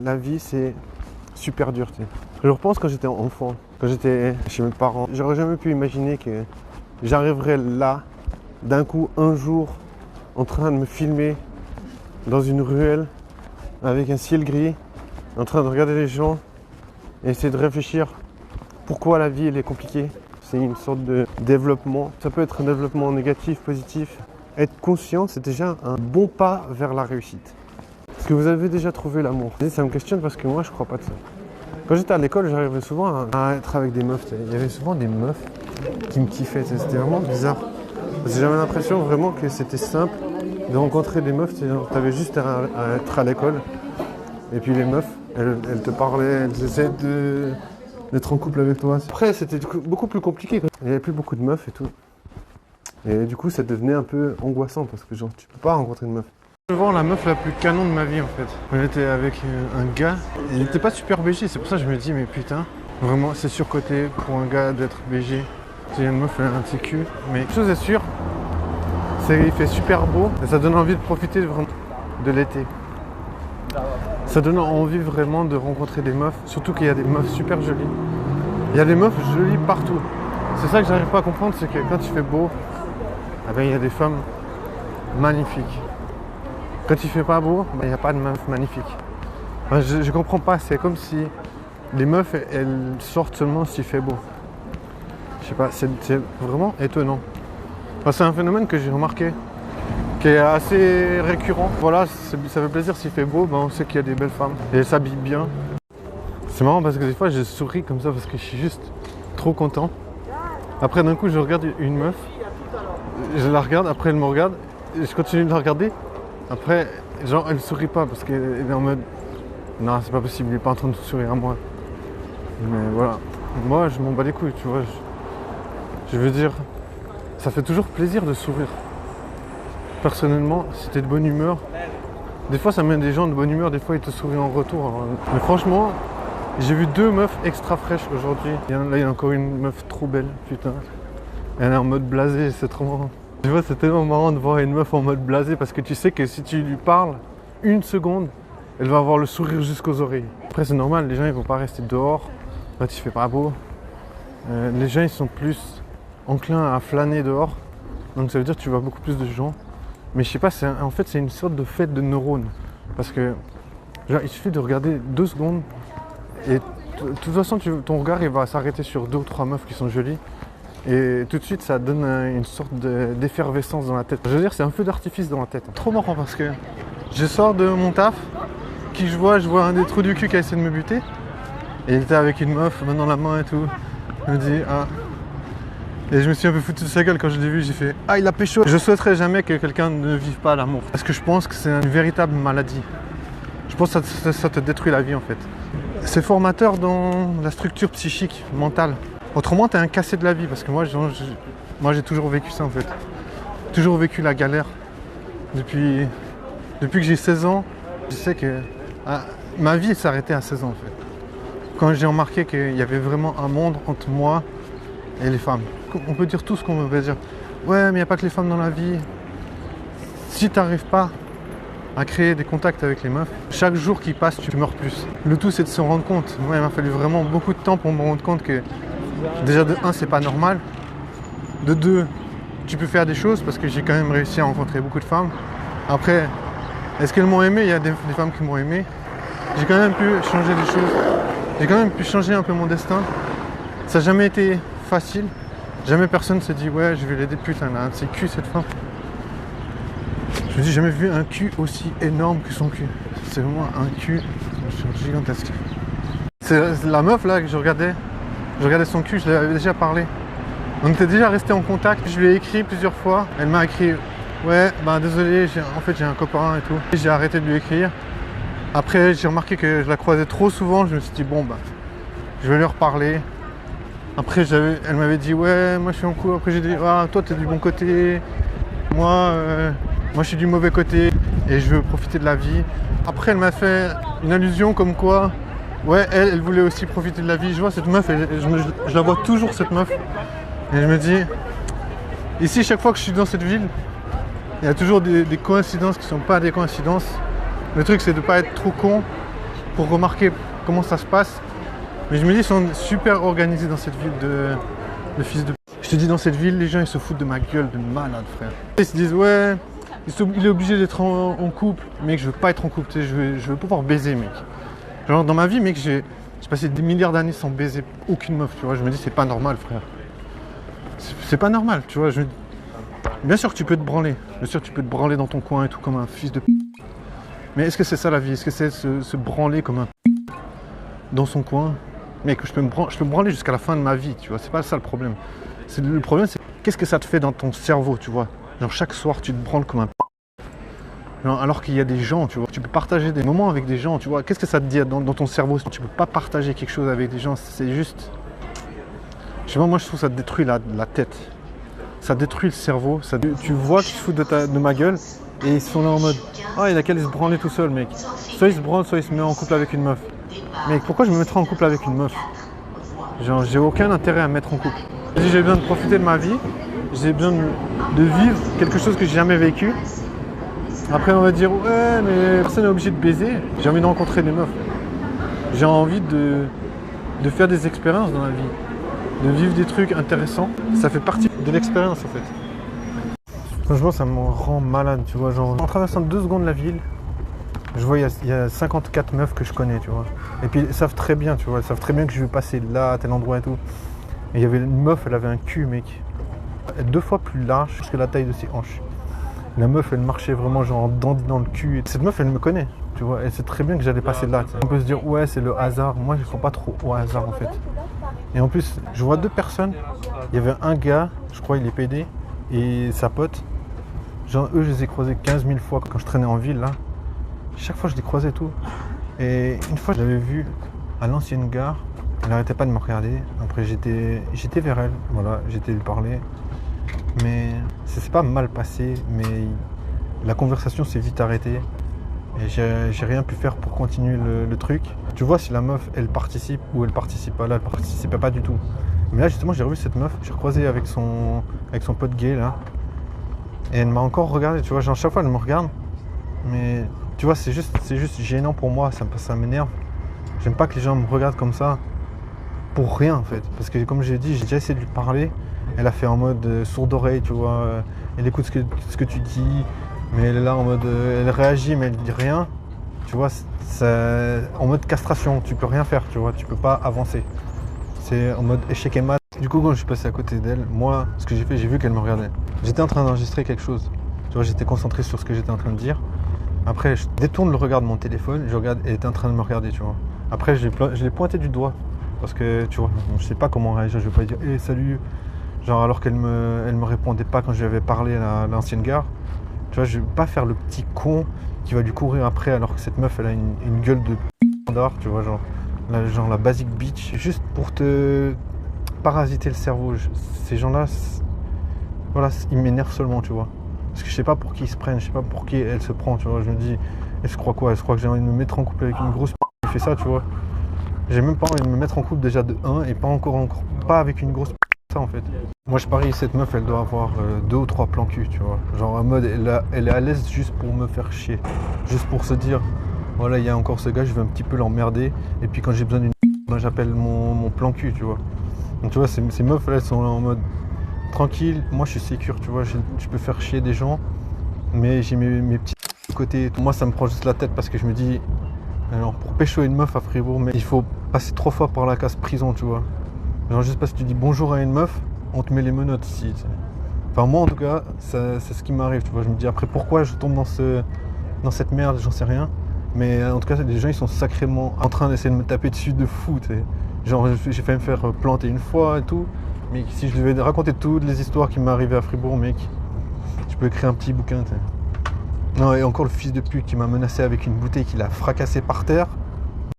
La vie, c'est super dur, tu sais. Je repense quand j'étais enfant, quand j'étais chez mes parents. J'aurais jamais pu imaginer que j'arriverais là, d'un coup, un jour, en train de me filmer dans une ruelle, avec un ciel gris, en train de regarder les gens et essayer de réfléchir pourquoi la vie, elle est compliquée. C'est une sorte de développement. Ça peut être un développement négatif, positif. Être conscient, c'est déjà un bon pas vers la réussite. Est-ce que vous avez déjà trouvé l'amour? Ça me questionne parce que moi, je crois pas de ça. Quand j'étais à l'école, j'arrivais souvent à être avec des meufs. Il y avait souvent des meufs qui me kiffaient. C'était vraiment bizarre. Parce que j'avais l'impression vraiment que c'était simple de rencontrer des meufs. Tu avais juste à être à l'école. Et puis les meufs, elles te parlaient, elles essaient d'être en couple avec toi. Après, c'était beaucoup plus compliqué. Il n'y avait plus beaucoup de meufs et tout. Et du coup, ça devenait un peu angoissant parce que genre, tu peux pas rencontrer une meuf. Je vois la meuf la plus canon de ma vie en fait. On était avec un gars, il n'était pas super BG, c'est pour ça que je me dis mais putain, vraiment c'est surcoté pour un gars d'être BG. C'est une meuf, elle a un petit cul. Mais une chose est sûre, c'est qu'il fait super beau et ça donne envie de profiter vraiment de l'été. Ça donne envie vraiment de rencontrer des meufs, surtout qu'il y a des meufs super jolies. Il y a des meufs jolies partout. C'est ça que j'arrive pas à comprendre, c'est que quand il fait beau, eh ben, il y a des femmes magnifiques. Quand il fait pas beau, il n'y a pas de meuf magnifique. Enfin, je comprends pas, c'est comme si les meufs, elles sortent seulement s'il fait beau. Je sais pas, c'est vraiment étonnant. Enfin, c'est un phénomène que j'ai remarqué, qui est assez récurrent. Voilà, ça fait plaisir s'il fait beau, ben on sait qu'il y a des belles femmes. Et elles s'habillent bien. C'est marrant parce que des fois, je souris comme ça parce que je suis juste trop content. Après, d'un coup, je regarde une meuf, je la regarde, après elle me regarde, et je continue de la regarder. Après, genre, elle sourit pas parce qu'elle est en mode non, c'est pas possible, il est pas en train de sourire à moi. Mais voilà, moi je m'en bats les couilles, tu vois. Je veux dire, ça fait toujours plaisir de sourire. Personnellement, si t'es de bonne humeur, des fois ça met des gens de bonne humeur, des fois ils te sourient en retour. Alors, mais franchement, j'ai vu deux meufs extra fraîches aujourd'hui. Là, il y a encore une meuf trop belle, putain. Elle est en mode blasé, c'est trop marrant. Tu vois, c'est tellement marrant de voir une meuf en mode blasé parce que tu sais que si tu lui parles une seconde, elle va avoir le sourire jusqu'aux oreilles. Après, c'est normal, les gens ils vont pas rester dehors quand il fait pas beau. Les gens ils sont plus enclins à flâner dehors, donc ça veut dire que tu vois beaucoup plus de gens. Mais je sais pas, en fait, c'est une sorte de fête de neurones parce que genre, il suffit de regarder 2 secondes et de toute façon, ton regard il va s'arrêter sur 2 ou 3 meufs qui sont jolies. Et tout de suite, ça donne une sorte d'effervescence dans la tête. Je veux dire, c'est un feu d'artifice dans la tête. Trop marrant parce que je sors de mon taf, je vois un des trous du cul qui a essayé de me buter. Et il était avec une meuf, main dans la main et tout. Il me dit, ah. Et je me suis un peu foutu de sa gueule quand je l'ai vu, j'ai fait, ah, il a pécho. Je souhaiterais jamais que quelqu'un ne vive pas l'amour. Parce que je pense que c'est une véritable maladie. Je pense que ça te détruit la vie en fait. C'est formateur dans la structure psychique, mentale. Autrement, t'es un cassé de la vie, parce que moi j'ai toujours vécu ça en fait. Toujours vécu la galère. Depuis que j'ai 16 ans, je sais que ma vie s'est arrêtée à 16 ans en fait. Quand j'ai remarqué qu'il y avait vraiment un monde entre moi et les femmes. On peut dire tout ce qu'on veut dire. Ouais, mais il n'y a pas que les femmes dans la vie. Si t'arrives pas à créer des contacts avec les meufs, chaque jour qui passe, tu meurs plus. Le tout, c'est de se rendre compte. Moi, il m'a fallu vraiment beaucoup de temps pour me rendre compte que déjà de 1, c'est pas normal. De 2, tu peux faire des choses parce que j'ai quand même réussi à rencontrer beaucoup de femmes. Après, est-ce qu'elles m'ont aimé? Il y a des femmes qui m'ont aimé. J'ai quand même pu changer des choses. J'ai quand même pu changer un peu mon destin. Ça n'a jamais été facile. Jamais personne s'est dit ouais, je vais l'aider. Putain, elle a un de ses culs cette femme. Je me dis, j'ai jamais vu un cul aussi énorme que son cul. C'est vraiment un cul gigantesque. C'est la meuf là que je regardais son cul, je lui avais déjà parlé. On était déjà resté en contact, je lui ai écrit plusieurs fois. Elle m'a écrit, ouais, bah désolé, en fait j'ai un copain et tout. J'ai arrêté de lui écrire. Après j'ai remarqué que je la croisais trop souvent, je me suis dit bon bah, je vais lui reparler. Après elle m'avait dit ouais, moi je suis en couple. Après j'ai dit, ah toi t'es du bon côté, moi je suis du mauvais côté et je veux profiter de la vie. Après elle m'a fait une allusion comme quoi, ouais, elle voulait aussi profiter de la vie. Je vois cette meuf, je la vois toujours cette meuf. Et je me dis, ici chaque fois que je suis dans cette ville, il y a toujours des coïncidences qui ne sont pas des coïncidences. Le truc c'est de ne pas être trop con pour remarquer comment ça se passe. Mais je me dis, ils sont super organisés dans cette ville de fils de... Je te dis, dans cette ville, les gens, ils se foutent de ma gueule de malade, frère. Ils se disent, ouais, il est obligé d'être en couple. Mec, je veux pas être en couple, tu sais, je veux pouvoir baiser, mec. Genre, dans ma vie, mec, j'ai passé des milliards d'années sans baiser aucune meuf, tu vois. Je me dis, c'est pas normal, frère. C'est pas normal, tu vois. Bien sûr que tu peux te branler. Bien sûr que tu peux te branler dans ton coin et tout, comme un fils de... Mais est-ce que c'est ça la vie? Est-ce que c'est se branler comme un... dans son coin? Mec, je peux me branler jusqu'à la fin de ma vie, tu vois. C'est pas ça le problème. Le problème, c'est qu'est-ce que ça te fait dans ton cerveau, tu vois. Genre, chaque soir, tu te branles comme un... Genre, alors qu'il y a des gens, tu vois. Tu peux partager des moments avec des gens, tu vois. Qu'est-ce que ça te dit dans ton cerveau? Tu peux pas partager quelque chose avec des gens, c'est juste... Je sais pas, moi, je trouve que ça détruit la tête. Ça détruit le cerveau. Tu vois qu'ils se foutent de ma gueule et ils sont là en mode ah, il a qu'à aller se branler tout seul, mec. Soit il se branle, soit il se met en couple avec une meuf. Mec, pourquoi je me mettrais en couple avec une meuf? Genre, j'ai aucun intérêt à me mettre en couple. J'ai besoin de profiter de ma vie, j'ai besoin de vivre quelque chose que j'ai jamais vécu. Après, on va dire ouais, mais personne n'est obligé de baiser. J'ai envie de rencontrer des meufs. J'ai envie de faire des expériences dans la vie. De vivre des trucs intéressants, ça fait partie de l'expérience en fait. Franchement, ça me rend malade, tu vois. Genre, en traversant 2 secondes la ville, je vois il y a 54 meufs que je connais, tu vois. Et puis ils savent très bien, tu vois. Ils savent très bien que je vais passer là, à tel endroit et tout. Et il y avait une meuf, elle avait un cul, mec. 2 fois plus large que la taille de ses hanches. La meuf, elle marchait vraiment genre en dandy dans le cul. Et cette meuf, elle me connaît, tu vois. Elle sait très bien que j'allais passer là. On peut se dire, ouais, c'est le hasard. Moi, je ne crois pas trop au hasard en fait. Et en plus, je vois 2 personnes. Il y avait un gars, je crois il est PD, et sa pote. Genre, eux, je les ai croisés 15 000 fois quand je traînais en ville, là. Chaque fois, je les croisais et tout. Et une fois, je l'avais vue à l'ancienne gare. Elle n'arrêtait pas de me regarder. Après, j'étais vers elle. Voilà, j'étais lui parler. Mais ça s'est pas mal passé. Mais la conversation s'est vite arrêtée. Et j'ai rien pu faire pour continuer le truc. Tu vois si la meuf, elle participe ou elle participe pas. Là, elle participait pas du tout. Mais là, justement, j'ai revu cette meuf. J'ai recroisé avec son pote gay, là. Et elle m'a encore regardé, tu vois. Genre, chaque fois, elle me regarde. Mais, tu vois, c'est juste gênant pour moi. Ça m'énerve. J'aime pas que les gens me regardent comme ça. Pour rien, en fait. Parce que, comme j'ai dit, j'ai déjà essayé de lui parler. Elle a fait en mode sourde oreille, tu vois. Elle écoute ce que tu dis. Mais elle est là en mode... elle réagit, mais elle dit rien. Tu vois, c'est en mode castration. Tu peux rien faire, tu vois. Tu peux pas avancer. C'est en mode échec et mat. Du coup, quand je suis passé à côté d'elle, moi, ce que j'ai fait, j'ai vu qu'elle me regardait. J'étais en train d'enregistrer quelque chose. Tu vois, j'étais concentré sur ce que j'étais en train de dire. Après, je détourne le regard de mon téléphone. Je regarde, elle était en train de me regarder, tu vois. Après, je l'ai pointé du doigt. Parce que, tu vois, je sais pas comment réagir. Je vais pas dire, hé, salut. Genre, alors qu'elle me répondait pas quand je lui avais parlé à l'ancienne gare. Tu vois, je vais pas faire le petit con qui va lui courir après alors que cette meuf, elle a une gueule de standard, tu vois, genre la basic bitch, juste pour te parasiter le cerveau. Ces gens-là, voilà, ils m'énervent seulement, tu vois. Parce que je sais pas pour qui ils se prennent, je sais pas pour qui elle se prend, tu vois. Je me dis, elle se croit quoi? Elle se croit que j'ai envie de me mettre en couple avec une grosse qui fait ça, tu vois. J'ai même pas envie de me mettre en couple déjà de 1 et pas avec une grosse ça en fait. Moi je parie cette meuf elle doit avoir 2 ou 3 plans cul, tu vois. Genre en mode elle est à l'aise juste pour me faire chier. Juste pour se dire voilà il y a encore ce gars, je vais un petit peu l'emmerder. Et puis quand j'ai besoin d'une ben, j'appelle mon plan cul, tu vois. Donc tu vois ces meufs là elles sont là en mode tranquille, moi je suis sécure, tu vois, je peux faire chier des gens. Mais j'ai mes petits côtés. Moi ça me prend juste la tête parce que je me dis alors pour pécho une meuf à Fribourg, mais il faut passer 3 fois par la case prison, tu vois. Genre juste parce que tu dis bonjour à une meuf, on te met les menottes ici. Enfin moi en tout cas, c'est ce qui m'arrive, tu vois. Je me dis après pourquoi je tombe dans cette merde, j'en sais rien. Mais en tout cas les gens ils sont sacrément en train d'essayer de me taper dessus de fou, t'sais. Genre j'ai failli me faire planter une fois et tout. Mais si je devais raconter toutes les histoires qui m'est arrivées à Fribourg, mec, je peux écrire un petit bouquin, t'sais. Non et encore le fils de pute qui m'a menacé avec une bouteille qu'il a fracassée par terre.